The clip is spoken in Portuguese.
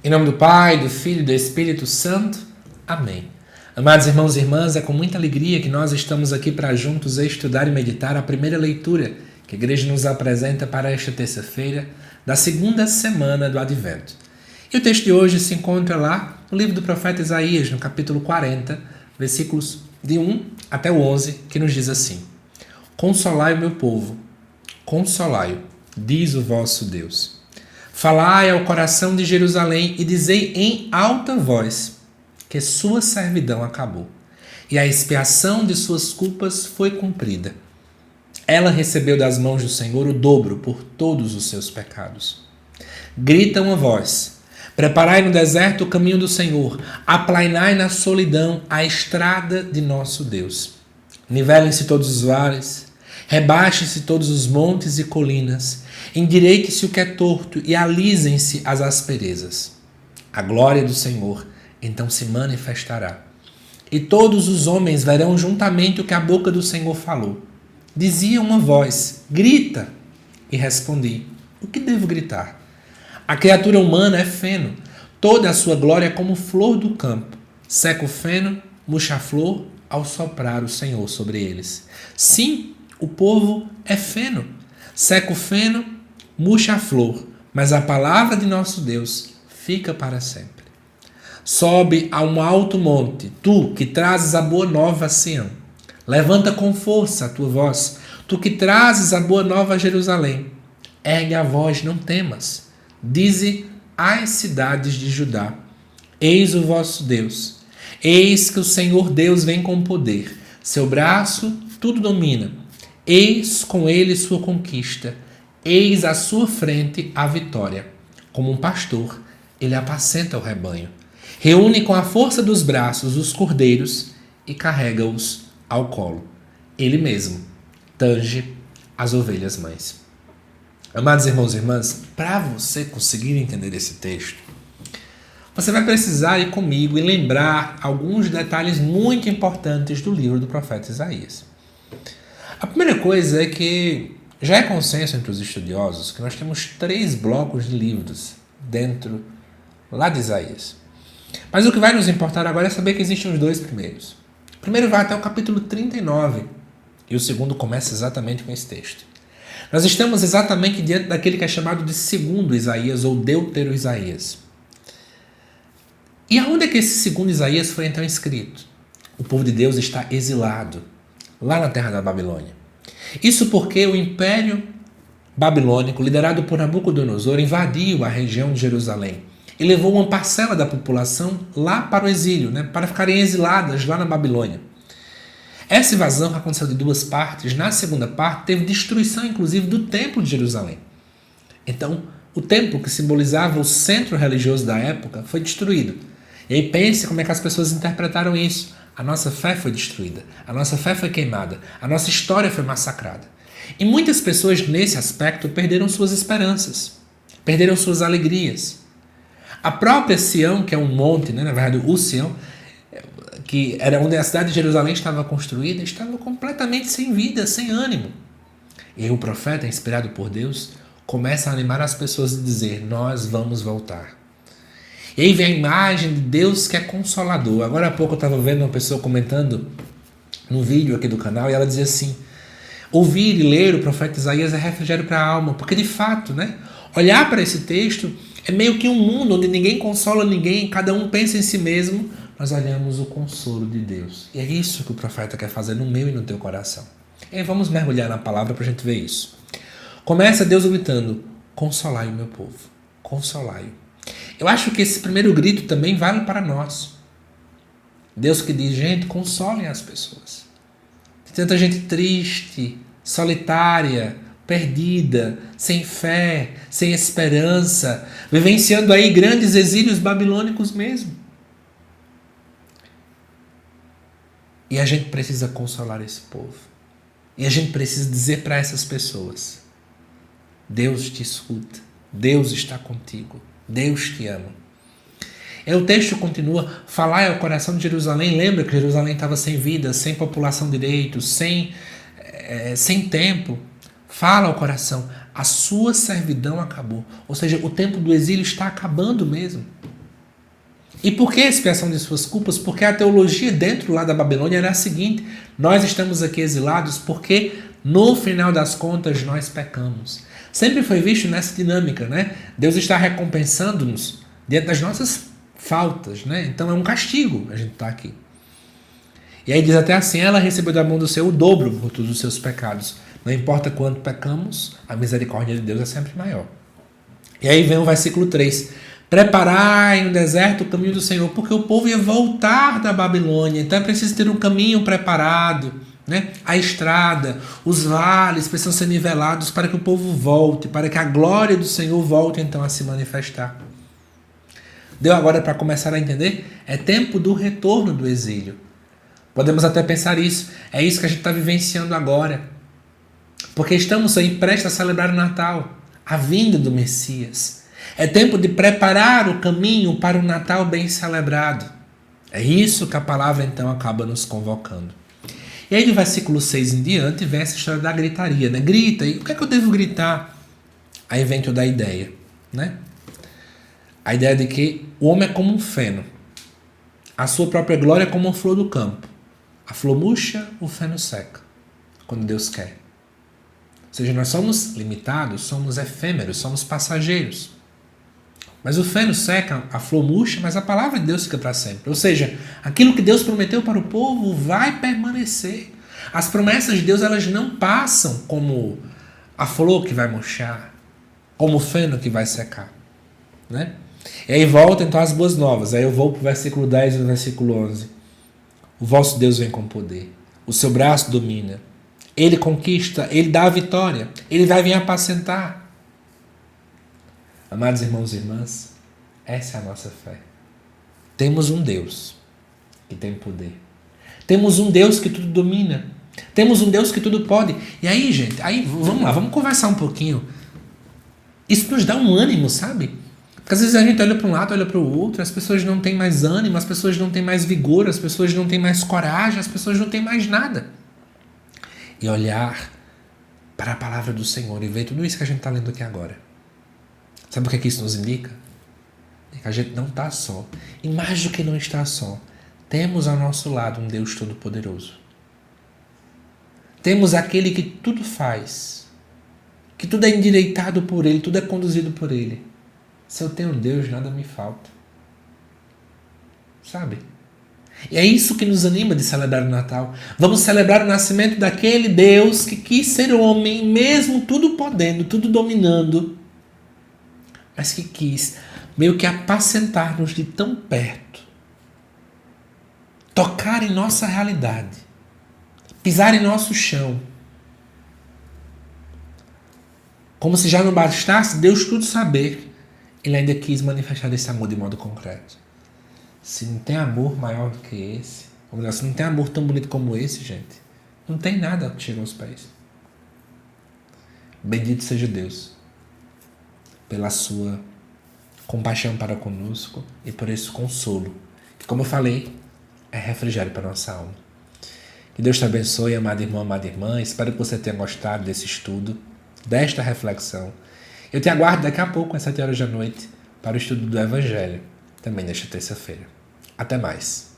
Em nome do Pai, do Filho e do Espírito Santo. Amém. Amados irmãos e irmãs, é com muita alegria que nós estamos aqui para juntos estudar e meditar a primeira leitura que a Igreja nos apresenta para esta terça-feira da segunda semana do Advento. E o texto de hoje se encontra lá no livro do profeta Isaías, no capítulo 40, versículos de 1 até o 11, que nos diz assim: Consolai o meu povo, consolai-o, diz o vosso Deus. Falai ao coração de Jerusalém e dizei em alta voz que sua servidão acabou e a expiação de suas culpas foi cumprida. Ela recebeu das mãos do Senhor o dobro por todos os seus pecados. Grita uma voz: preparai no deserto o caminho do Senhor, aplainai na solidão a estrada de nosso Deus. Nivelem-se todos os vales, rebaixem-se todos os montes e colinas, endireite-se o que é torto e alisem-se as asperezas. A glória do Senhor então se manifestará, e todos os homens verão juntamente o que a boca do Senhor falou. Dizia uma voz: grita! E respondi: o que devo gritar? A criatura humana é feno, toda a sua glória é como flor do campo. Seca o feno, murcha a flor ao soprar o Senhor sobre eles. Sim, o povo é feno. Seca o feno, murcha a flor, mas a palavra de nosso Deus fica para sempre. Sobe a um alto monte, tu que trazes a boa nova a Sião. Levanta com força a tua voz, tu que trazes a boa nova a Jerusalém. Ergue a voz, não temas. Dize às cidades de Judá: eis o vosso Deus. Eis que o Senhor Deus vem com poder. Seu braço tudo domina. Eis com ele sua conquista. Eis à sua frente a vitória. Como um pastor, ele apacenta o rebanho. Reúne com a força dos braços os cordeiros e carrega-os ao colo. Ele mesmo tange as ovelhas mães. Amados irmãos e irmãs, para você conseguir entender esse texto, você vai precisar ir comigo e lembrar alguns detalhes muito importantes do livro do profeta Isaías. A primeira coisa é que já é consenso entre os estudiosos que nós temos 3 blocos de livros dentro lá de Isaías. Mas o que vai nos importar agora é saber que existem os 2 primeiros. O primeiro vai até o capítulo 39 e o segundo começa exatamente com esse texto. Nós estamos exatamente diante daquele que é chamado de segundo Isaías ou Deutero Isaías. E aonde é que esse segundo Isaías foi então escrito? O povo de Deus está exilado lá na terra da Babilônia. Isso porque o Império Babilônico, liderado por Nabucodonosor, invadiu a região de Jerusalém e levou uma parcela da população lá para o exílio, para ficarem exiladas lá na Babilônia. Essa invasão aconteceu de 2 partes. Na segunda parte, teve destruição, inclusive, do Templo de Jerusalém. Então, o templo, que simbolizava o centro religioso da época, foi destruído. E aí pense como é que as pessoas interpretaram isso. A nossa fé foi destruída, a nossa fé foi queimada, a nossa história foi massacrada. E muitas pessoas, nesse aspecto, perderam suas esperanças, perderam suas alegrias. A própria Sião, que é um monte, na verdade, o Sião, que era onde a cidade de Jerusalém estava construída, estava completamente sem vida, sem ânimo. E aí o profeta, inspirado por Deus, começa a animar as pessoas a dizer: nós vamos voltar. E aí vem a imagem de Deus que é consolador. Agora há pouco eu estava vendo uma pessoa comentando no vídeo aqui do canal e ela dizia assim: ouvir e ler o profeta Isaías é refrigério para a alma, porque de fato, olhar para esse texto é meio que um mundo onde ninguém consola ninguém, cada um pensa em si mesmo. Nós olhamos o consolo de Deus. E é isso que o profeta quer fazer no meu e no teu coração. E aí vamos mergulhar na palavra para a gente ver isso. Começa Deus gritando: consolai o meu povo, consolai-o. Eu acho que esse primeiro grito também vale para nós. Deus que diz: gente, consolem as pessoas. Tem tanta gente triste, solitária, perdida, sem fé, sem esperança, vivenciando aí grandes exílios babilônicos mesmo. E a gente precisa consolar esse povo. E a gente precisa dizer para essas pessoas: Deus te escuta, Deus está contigo, Deus te ama. E o texto continua: falai ao coração de Jerusalém. Lembra que Jerusalém estava sem vida, sem população direito, sem tempo. Fala ao coração: a sua servidão acabou. Ou seja, o tempo do exílio está acabando mesmo. E por que a expiação de suas culpas? Porque a teologia dentro lá da Babilônia era a seguinte: nós estamos aqui exilados porque no final das contas nós pecamos. Sempre foi visto nessa dinâmica, né? Deus está recompensando-nos diante das nossas faltas, né? Então é um castigo a gente estar aqui. E aí diz até assim: ela recebeu da mão do Senhor o dobro por todos os seus pecados. Não importa quanto pecamos, a misericórdia de Deus é sempre maior. E aí vem o versículo 3. Preparai no deserto o caminho do Senhor, porque o povo ia voltar da Babilônia. Então é preciso ter um caminho preparado, né? A estrada, os vales precisam ser nivelados para que o povo volte, para que a glória do Senhor volte então a se manifestar. Deu agora para começar a entender? É tempo do retorno do exílio. Podemos até pensar isso. É isso que a gente está vivenciando agora. Porque estamos aí prestes a celebrar o Natal, a vinda do Messias. É tempo de preparar o caminho para o Natal bem celebrado. É isso que a palavra então acaba nos convocando. E aí do versículo 6 em diante vem essa história da gritaria, né? Grita, e o que é que eu devo gritar? Aí vem toda a ideia, né? A ideia de que o homem é como um feno. A sua própria glória é como uma flor do campo. A flor murcha, o feno seca, quando Deus quer. Ou seja, nós somos limitados, somos efêmeros, somos passageiros. Mas o feno seca, a flor murcha, mas a palavra de Deus fica para sempre. Ou seja, aquilo que Deus prometeu para o povo vai permanecer. As promessas de Deus, elas não passam como a flor que vai murchar, como o feno que vai secar, né? E aí volta então as boas novas. Aí eu vou para o versículo 10 e o versículo 11. O vosso Deus vem com poder. O seu braço domina. Ele conquista, ele dá a vitória. Ele vai vir apacentar. Amados irmãos e irmãs, essa é a nossa fé. Temos um Deus que tem poder. Temos um Deus que tudo domina. Temos um Deus que tudo pode. E aí, gente, aí vamos lá, vamos conversar um pouquinho. Isso nos dá um ânimo, sabe? Porque às vezes a gente olha para um lado, olha para o outro, as pessoas não têm mais ânimo, as pessoas não têm mais vigor, as pessoas não têm mais coragem, as pessoas não têm mais nada. E olhar para a palavra do Senhor e ver tudo isso que a gente está lendo aqui agora. Sabe o que é que isso nos indica? É que a gente não está só. E mais do que não está só, temos ao nosso lado um Deus Todo-Poderoso. Temos aquele que tudo faz, que tudo é endireitado por Ele, tudo é conduzido por Ele. Se eu tenho Deus, nada me falta. Sabe? E é isso que nos anima de celebrar o Natal. Vamos celebrar o nascimento daquele Deus que quis ser homem, mesmo tudo podendo, tudo dominando, mas que quis meio que apacentar-nos de tão perto, tocar em nossa realidade, pisar em nosso chão. Como se já não bastasse Deus tudo saber, Ele ainda quis manifestar esse amor de modo concreto. Se não tem amor maior do que esse, ou melhor, se não tem amor tão bonito como esse, gente, não tem nada que chegue aos pés. Bendito seja Deus pela sua compaixão para conosco e por esse consolo, que, como eu falei, é refrigério para a nossa alma. Que Deus te abençoe, amado irmão, amada irmã. Espero que você tenha gostado desse estudo, desta reflexão. Eu te aguardo daqui a pouco, às 7 horas da noite, para o estudo do Evangelho, também nesta terça-feira. Até mais.